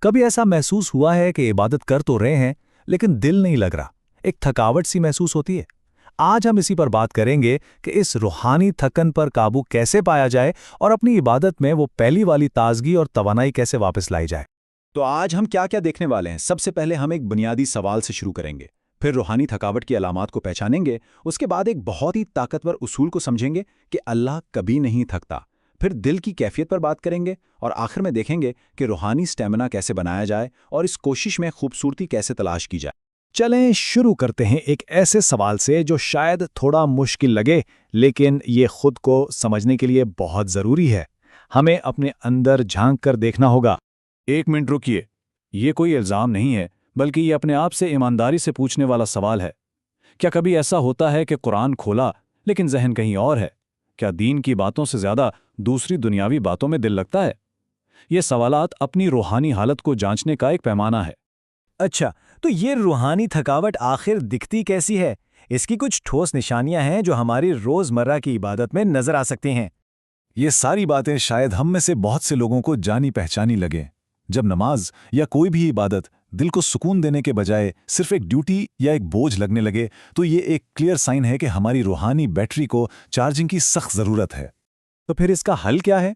کبھی ایسا محسوس ہوا ہے کہ عبادت کر تو رہے ہیں لیکن دل نہیں لگ رہا، ایک تھکاوٹ سی محسوس ہوتی ہے؟ آج ہم اسی پر بات کریں گے کہ اس روحانی تھکن پر قابو کیسے پایا جائے اور اپنی عبادت میں وہ پہلی والی تازگی اور توانائی کیسے واپس لائی جائے۔ تو آج ہم کیا کیا دیکھنے والے ہیں؟ سب سے پہلے ہم ایک بنیادی سوال سے شروع کریں گے، پھر روحانی تھکاوٹ کی علامات کو پہچانیں گے، اس کے بعد ایک بہت ہی طاقتور اصول کو سمجھیں گے کہ اللہ کبھی نہیں تھکتا، پھر دل کی کیفیت پر بات کریں گے اور آخر میں دیکھیں گے کہ روحانی سٹیمنا کیسے بنایا جائے اور اس کوشش میں خوبصورتی کیسے تلاش کی جائے۔ چلیں شروع کرتے ہیں ایک ایسے سوال سے جو شاید تھوڑا مشکل لگے، لیکن یہ خود کو سمجھنے کے لیے بہت ضروری ہے۔ ہمیں اپنے اندر جھانک کر دیکھنا ہوگا۔ ایک منٹ رکیے، یہ کوئی الزام نہیں ہے، بلکہ یہ اپنے آپ سے ایمانداری سے پوچھنے والا سوال ہے۔ کیا کبھی ایسا ہوتا ہے کہ قرآن کھولا لیکن ذہن کہیں اور ہے؟ کیا دین کی باتوں سے زیادہ دوسری دنیاوی باتوں میں دل لگتا ہے؟ یہ سوالات اپنی روحانی حالت کو جانچنے کا ایک پیمانہ ہے۔ اچھا، تو یہ روحانی تھکاوٹ آخر دکھتی کیسی ہے؟ اس کی کچھ ٹھوس نشانیاں ہیں جو ہماری روزمرہ کی عبادت میں نظر آ سکتی ہیں۔ یہ ساری باتیں شاید ہم میں سے بہت سے لوگوں کو جانی پہچانی لگیں۔ جب نماز یا کوئی بھی عبادت دل کو سکون دینے کے بجائے صرف ایک ڈیوٹی یا ایک بوجھ لگنے لگے تو یہ ایک کلیئر سائن ہے کہ ہماری روحانی بیٹری کو چارجنگ کی سخت ضرورت ہے۔ تو پھر اس کا حل کیا ہے؟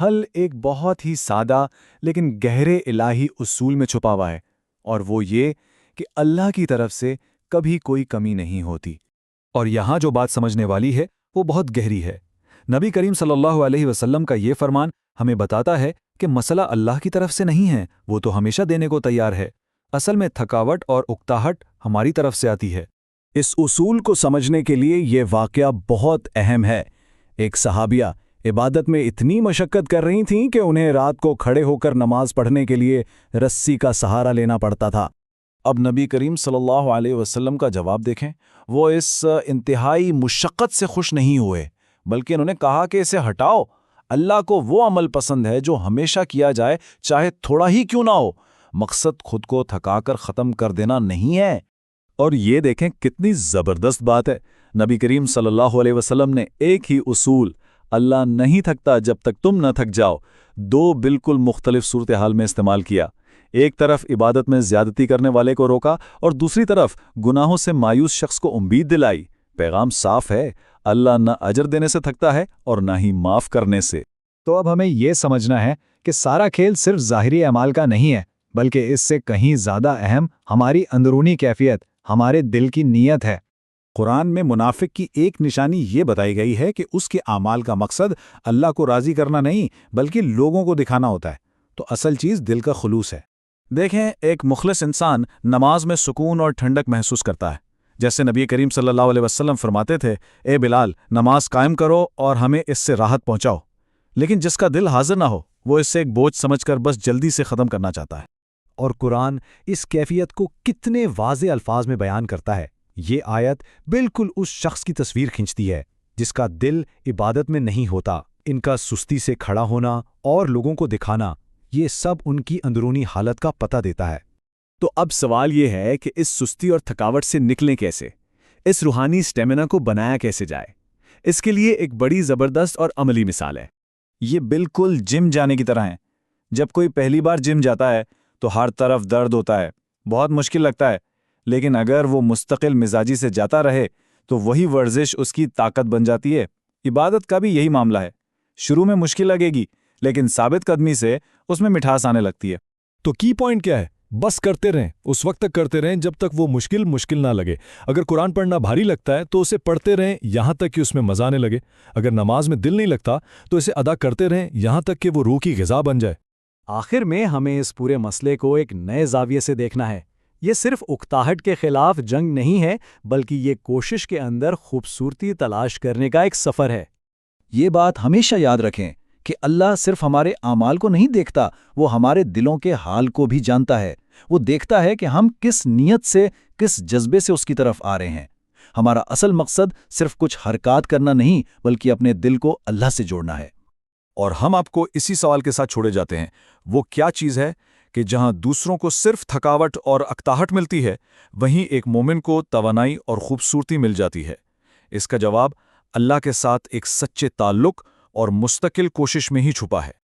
حل ایک بہت ہی سادہ لیکن گہرے الہی اصول میں چھپا ہوا ہے، اور وہ یہ کہ اللہ کی طرف سے کبھی کوئی کمی نہیں ہوتی۔ اور یہاں جو بات سمجھنے والی ہے وہ بہت گہری ہے۔ نبی کریم صلی اللہ علیہ وسلم کا یہ فرمان ہمیں بتاتا ہے کہ مسئلہ اللہ کی طرف سے نہیں ہے، وہ تو ہمیشہ دینے کو تیار ہے۔ اصل میں تھکاوٹ اور اکتاہٹ ہماری طرف سے آتی ہے۔ اس اصول کو سمجھنے کے لیے یہ واقعہ بہت اہم ہے۔ ایک صحابیہ عبادت میں اتنی مشقت کر رہی تھیں کہ انہیں رات کو کھڑے ہو کر نماز پڑھنے کے لیے رسی کا سہارا لینا پڑتا تھا۔ اب نبی کریم صلی اللہ علیہ وسلم کا جواب دیکھیں۔ وہ اس انتہائی مشقت سے خوش نہیں ہوئے، بلکہ انہوں نے کہا کہ اسے ہٹاؤ۔ اللہ کو وہ عمل پسند ہے جو ہمیشہ کیا جائے، چاہے تھوڑا ہی کیوں نہ ہو۔ مقصد خود کو تھکا کر ختم کر دینا نہیں ہے۔ اور یہ دیکھیں کتنی زبردست بات ہے۔ نبی کریم صلی اللہ علیہ وسلم نے ایک ہی اصول، اللہ نہیں تھکتا جب تک تم نہ تھک جاؤ، دو بالکل مختلف صورتحال میں استعمال کیا۔ ایک طرف عبادت میں زیادتی کرنے والے کو روکا اور دوسری طرف گناہوں سے مایوس شخص کو امید دلائی۔ پیغام صاف ہے، اللہ نہ اجر دینے سے تھکتا ہے اور نہ ہی معاف کرنے سے۔ تو اب ہمیں یہ سمجھنا ہے کہ سارا کھیل صرف ظاہری اعمال کا نہیں ہے، بلکہ اس سے کہیں زیادہ اہم ہماری اندرونی کیفیت، ہمارے دل کی نیت ہے۔ قرآن میں منافق کی ایک نشانی یہ بتائی گئی ہے کہ اس کے اعمال کا مقصد اللہ کو راضی کرنا نہیں بلکہ لوگوں کو دکھانا ہوتا ہے۔ تو اصل چیز دل کا خلوص ہے۔ دیکھیں، ایک مخلص انسان نماز میں سکون اور ٹھنڈک محسوس کرتا ہے، جیسے نبی کریم صلی اللہ علیہ وسلم فرماتے تھے، اے بلال، نماز قائم کرو اور ہمیں اس سے راحت پہنچاؤ۔ لیکن جس کا دل حاضر نہ ہو، وہ اس سے ایک بوجھ سمجھ کر بس جلدی سے ختم کرنا چاہتا ہے۔ اور قرآن اس کیفیت کو کتنے واضح الفاظ میں بیان کرتا ہے۔ یہ آیت بالکل اس شخص کی تصویر کھینچتی ہے جس کا دل عبادت میں نہیں ہوتا۔ ان کا سستی سے کھڑا ہونا اور لوگوں کو دکھانا، یہ سب ان کی اندرونی حالت کا پتہ دیتا ہے۔ تو اب سوال یہ ہے کہ اس سستی اور تھکاوٹ سے نکلیں کیسے؟ اس روحانی سٹیمنا کو بنایا کیسے جائے؟ اس کے لیے ایک بڑی زبردست اور عملی مثال ہے۔ یہ بالکل جم جانے کی طرح ہے۔ جب کوئی پہلی بار جم جاتا ہے تو ہر طرف درد ہوتا ہے، بہت مشکل لگتا ہے، لیکن اگر وہ مستقل مزاجی سے جاتا رہے تو وہی ورزش اس کی طاقت بن جاتی ہے۔ عبادت کا بھی یہی معاملہ ہے۔ شروع میں مشکل لگے گی، لیکن ثابت قدمی سے اس میں مٹھاس آنے لگتی ہے۔ تو کی پوائنٹ کیا ہے؟ بس کرتے رہیں، اس وقت تک کرتے رہیں جب تک وہ مشکل نہ لگے۔ اگر قرآن پڑھنا بھاری لگتا ہے تو اسے پڑھتے رہیں یہاں تک کہ اس میں مزہ آنے لگے۔ اگر نماز میں دل نہیں لگتا تو اسے ادا کرتے رہیں یہاں تک کہ وہ روح کی غذا بن جائے۔ آخر میں ہمیں اس پورے مسئلے کو ایک نئے زاویے سے دیکھنا ہے۔ یہ صرف اکتاہٹ کے خلاف جنگ نہیں ہے، بلکہ یہ کوشش کے اندر خوبصورتی تلاش کرنے کا ایک سفر ہے۔ یہ بات ہمیشہ یاد رکھیں کہ اللہ صرف ہمارے اعمال کو نہیں دیکھتا، وہ ہمارے دلوں کے حال کو بھی جانتا ہے۔ وہ دیکھتا ہے کہ ہم کس نیت سے، کس جذبے سے اس کی طرف آ رہے ہیں۔ ہمارا اصل مقصد صرف کچھ حرکات کرنا نہیں، بلکہ اپنے دل کو اللہ سے جوڑنا ہے۔ اور ہم آپ کو اسی سوال کے ساتھ چھوڑے جاتے ہیں، وہ کیا چیز ہے کہ جہاں دوسروں کو صرف تھکاوٹ اور اکتاہٹ ملتی ہے، وہیں ایک مومن کو توانائی اور خوبصورتی مل جاتی ہے؟ اس کا جواب اللہ کے ساتھ ایک سچے تعلق اور مستقل کوشش میں ہی چھپا ہے۔